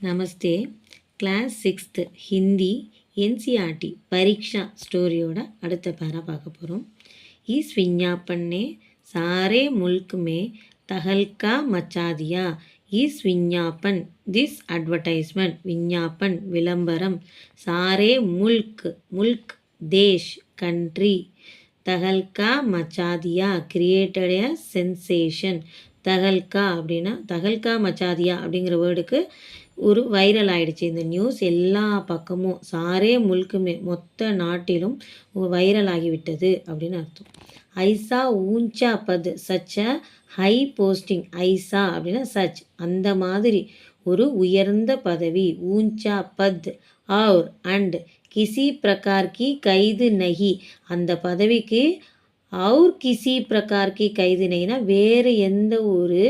நமஸ்தே. Class 6th Hindi NCERT பரீக்ஷா ஸ்டோரியோட அடுத்த பேரா பார்க்க போகிறோம். इस विज्ञापन ने सारे मुल्क में तहलका मचा दिया. इस विज्ञापन दिस एडवर्टाइजमेंट विज्ञापन विलंबरम सारे मुल्क देश कंट्री तहलका मचा दिया क्रिएटेड ए सेंसेशन. தகல்கா அப்படின்னா தகல்கா மச்சாதியா அப்படிங்கிற வேர்டுக்கு ஒரு வைரல் ஆகிடுச்சு இந்த நியூஸ். எல்லா பக்கமும் சாரே முல்க்குமே மொத்த நாட்டிலும் வைரல் ஆகிவிட்டது அப்படின்னு அர்த்தம். ஐசா ஊஞ்சா பத் சச்ச ஹை போஸ்டிங். ஐசா அப்படின்னா சச் அந்த மாதிரி ஒரு உயர்ந்த பதவி. ஊஞ்சா பத் और அண்ட் கிசி பிரகார் கி கைது நகி. அந்த பதவிக்கு और किसी प्रकार की கைது நகினா வேறு எந்த ஒரு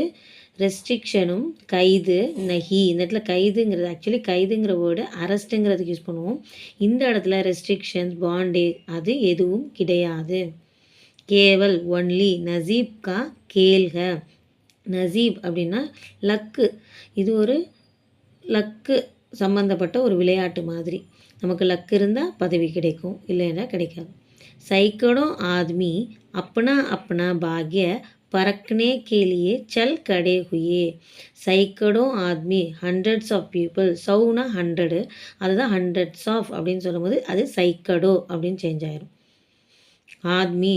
ரெஸ்ட்ரிக்ஷனும் கைது நகி. இந்த இடத்துல கைதுங்கிறது ஆக்சுவலி கைதுங்கிற வேர்டு அரெஸ்ட்டுங்கிறதுக்கு யூஸ் பண்ணுவோம். இந்த இடத்துல ரெஸ்ட்ரிக்ஷன்ஸ் பாண்டேஜ் அது எதுவும் கிடையாது. கேவல் ஒன்லி நசீப் கா கேல்க. நசீப் அப்படின்னா லக்கு. இது ஒரு லக்கு சம்மந்தப்பட்ட ஒரு விளையாட்டு மாதிரி. நமக்கு லக்கு இருந்தால் பதவி கிடைக்கும், இல்லைன்னா கிடைக்காது. सैकड़ों आदमी अपना अपना भाग्य परखने के लिए चल खड़े हुए. सैकड़ों आदमी हंड्रेड्स ऑफ पीपल. सौना 100 அதுதான் ஹண்ட்ரட்ஸ் ஆஃப் அப்படின்னு சொல்லும்போது அது சைக்கடோ அப்படின்னு சேஞ்ச் ஆயிரும். ஆத்மி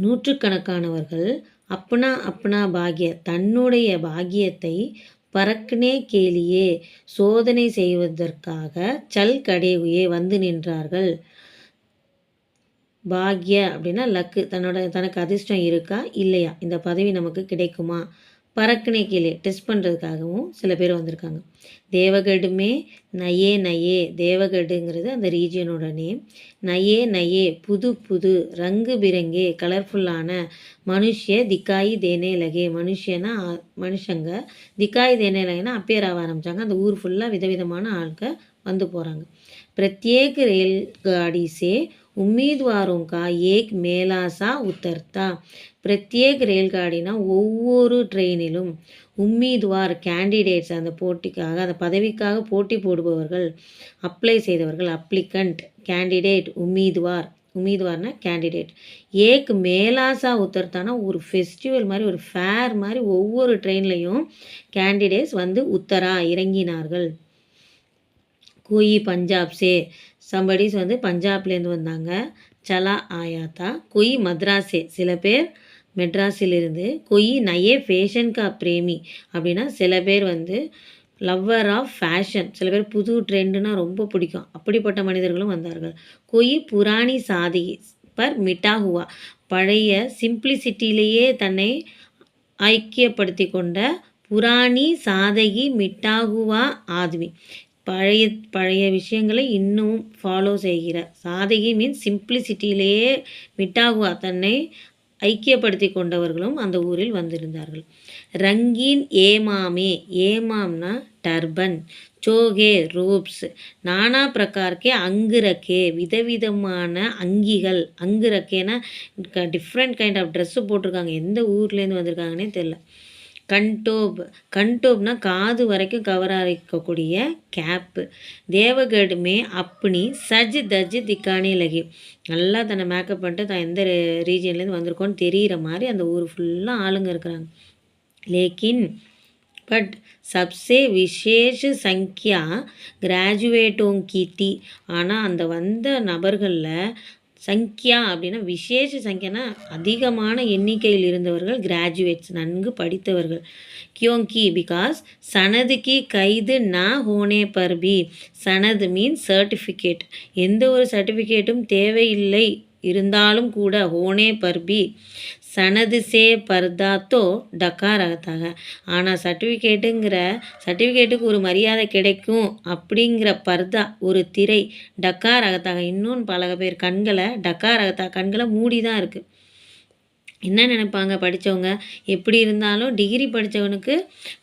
நூற்றுக்கணக்கானவர்கள் அப்பனா அப்பனா பாக்ய தன்னுடைய பாக்கியத்தை பறக்கனே கேலியே சோதனை செய்வதற்காக சல் கடையே வந்து நின்றார்கள். பாக்ய அப்படின்னா லக்கு, தனக்கு அதிர்ஷ்டம் இருக்கா இல்லையா, இந்த பதவி நமக்கு கிடைக்குமா, பறக்கனே கீழே டெஸ்ட் பண்ணுறதுக்காகவும் சில பேர் வந்திருக்காங்க. தேவகடுமே நயே நயே. தேவகடுங்கிறது அந்த ரீஜியனோட நேம். நயே நயே புது புது. ரங்கு பிறங்கே கலர்ஃபுல்லான. மனுஷ்ய திக்காயி தேனே லகே. மனுஷனா மனுஷங்க, திக்காயி தேனே லகேனா அப்பியர் ஆக ஆரம்பித்தாங்க. அந்த ஊர் ஃபுல்லாக விதவிதமான ஆட்கள் வந்து போகிறாங்க. प्रत्येक रेलगाड़ी से उम्मीदवारों का एक मेला सा उतरता. பிரத்யேக் ரேல்காடினா ஒவ்வொரு ட்ரெயினிலும் உம்மீதுவார் கேண்டிடேட்ஸ் அந்த போட்டிக்காக அந்த பதவிக்காக போட்டி போடுபவர்கள், அப்ளை செய்தவர்கள் அப்ளிகண்ட், கேண்டிடேட் உம்மீதுவார். உம்மீதுவார்னா கேண்டிடேட். ஏக் மேலாசா உத்தர்த்தானா ஒரு ஃபெஸ்டிவல் மாதிரி ஒரு ஃபேர் மாதிரி ஒவ்வொரு ட்ரெயின்லையும் கேண்டிடேட்ஸ் வந்து உத்தரா இறங்கினார்கள். கோயி பஞ்சாப் சே சம்படிஸ் வந்து பஞ்சாப்லேருந்து வந்தாங்க. சலா ஆயாத்தா. கொய் மத்ராஸே சில பேர் மெட்ராஸிலிருந்து. கொய் நயே ஃபேஷன் கா பிரேமி அப்படின்னா சில பேர் வந்து லவ்வர் ஆஃப் ஃபேஷன், சில பேர் புது ட்ரெண்டுனா ரொம்ப பிடிக்கும், அப்படிப்பட்ட மனிதர்களும் வந்தார்கள். கொய் புராணி சாதி பர் மிட்டா ஹுவா. பழைய சிம்பிளிசிட்டியிலேயே தன்னை ஐக்கியப்படுத்தி கொண்ட புராணி சாதகி மிட்டாகுவா ஆத்மி. பழைய விஷயங்களை இன்னும் ஃபாலோ செய்கிற சாதகி மீன்ஸ் சிம்பிளிசிட்டியிலேயே மிட்டாகுவா தன்னை ஐக்கியப்படுத்தி கொண்டவர்களும் அந்த ஊரில் வந்திருந்தார்கள். ரங்கீன் ஏமாமே. ஏமாம்னா டர்பன். சோகே ரோப்ஸ். நானா பிரகார்க்கே அங்குரக்கே விதவிதமான அங்கிகள். அங்குரக்கேனா டிஃப்ரெண்ட் கைண்ட் ஆஃப் ட்ரெஸ்ஸு போட்டிருக்காங்க. எந்த ஊர்லேருந்து வந்திருக்காங்கன்னே தெரில. கண்டோப். கண்டோப்னா காது வரைக்கும் கவராக இருக்கக்கூடிய கேப்பு. தேவகடுமே அப்படி சஜ் தஜ் திக்கானே லகி. நல்லா தன்னை மேக்கப் பண்ணிட்டு தான் எந்த ரீஜன்லேருந்து வந்திருக்கோன்னு தெரிகிற மாதிரி அந்த ஊர் ஃபுல்லாக ஆளுங்க இருக்கிறாங்க. லேக்கின் பட் சப்சே விசேஷ சங்கியா கிராஜுவேட்டோங் கீ. ஆனால் அந்த வந்த நபர்களில் சங்கியா அப்படின்னா விசேஷ சங்கியானா அதிகமான எண்ணிக்கையில் இருந்தவர்கள் கிராஜுவேட்ஸ் நன்கு படித்தவர்கள். கியோங்கி பிகாஸ் சனதுக்கு கைது நா ஹோனே பர்பி. சனது மீன்ஸ் சர்டிஃபிகேட். எந்த ஒரு சர்டிஃபிகேட்டும் தேவையில்லை இருந்தாலும் கூட ஹோனே பர்பி சனது சே பர்தாத்தோ டக்கார் ஆகத்தாக. ஆனால் சர்டிஃபிகேட்டுக்கு ஒரு மரியாதை கிடைக்கும் அப்படிங்கிற பர்தா ஒரு திரை டக்கார் ஆகத்தாக. இன்னும் பல பேர் கண்களை டக்கார் ஆகத்தாக கண்களை மூடி தான் இருக்குது. என்ன நினைப்பாங்க படித்தவங்க, எப்படி இருந்தாலும் டிகிரி படித்தவனுக்கு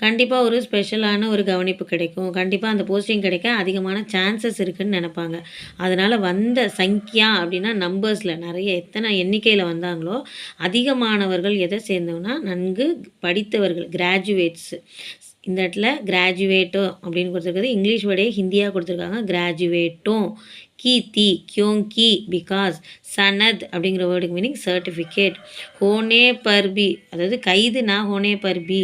கண்டிப்பாக ஒரு ஸ்பெஷலான ஒரு கவனிப்பு கிடைக்கும், கண்டிப்பாக அந்த போஸ்டிங் கிடைக்க அதிகமான சான்சஸ் இருக்குதுன்னு நினைப்பாங்க. அதனால் வந்த சங்கியா அப்படின்னா நம்பர்ஸில் நிறைய எத்தனை எண்ணிக்கையில் வந்தாங்களோ அதிகமானவர்கள் எதை சேர்ந்தவங்கன்னா நன்கு படித்தவர்கள் கிராஜுவேட்ஸு. இந்த இடத்துல கிராஜுவேட்டோ அப்படின்னு கொடுத்துருக்குது. இங்கிலீஷ் வேர்டே ஹிந்தியாக கொடுத்துருக்காங்க. கிராஜுவேட்டோ. கீ கியோங்கி பிகாஸ். சனத் அப்படிங்கிற வேர்டுக்கு மீனிங் சர்டிஃபிகேட். ஹோனே பர்பி அதாவது கைதுனா ஹோனே பர்பி.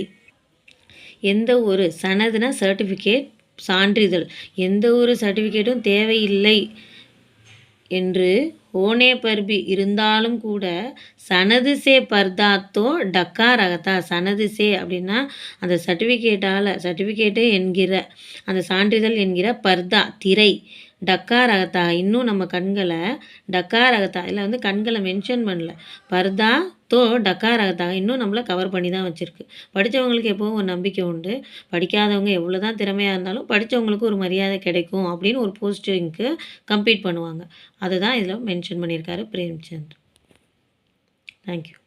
எந்த ஒரு சனதுனா சர்டிஃபிகேட் சான்றிதழ். எந்த ஒரு சர்டிஃபிகேட்டும் தேவையில்லை என்று ஹோனே பர்பி இருந்தாலும் கூட சனது சே பர்தாத்தோ டக்கா ரகத்தா. சனது சே அப்படின்னா அந்த சர்டிஃபிகேட்டு என்கிற அந்த சான்றிதழ் என்கிற பர்தா திரை. டக்கா ரகத்தா இன்னும் நம்ம கண்களை டக்கா ரகத்தா இல்லை வந்து கண்களை மென்ஷன் பண்ணல. பர்தா தோ டக்கா ரகத்தா இன்னும் நம்மளை கவர் பண்ணி தான் வச்சுருக்கு. படித்தவங்களுக்கு எப்போவும் ஒரு நம்பிக்கை உண்டு. படிக்காதவங்க எவ்வளோ தான் திறமையாக இருந்தாலும் படித்தவங்களுக்கு ஒரு மரியாதை கிடைக்கும் அப்படின்னு ஒரு போஸ்டிங்க்கு கம்ப்ளீட் பண்ணுவாங்க. அதுதான் இதில் மென்ஷன் பண்ணியிருக்காரு பிரேம்சந்த். தேங்க்யூ.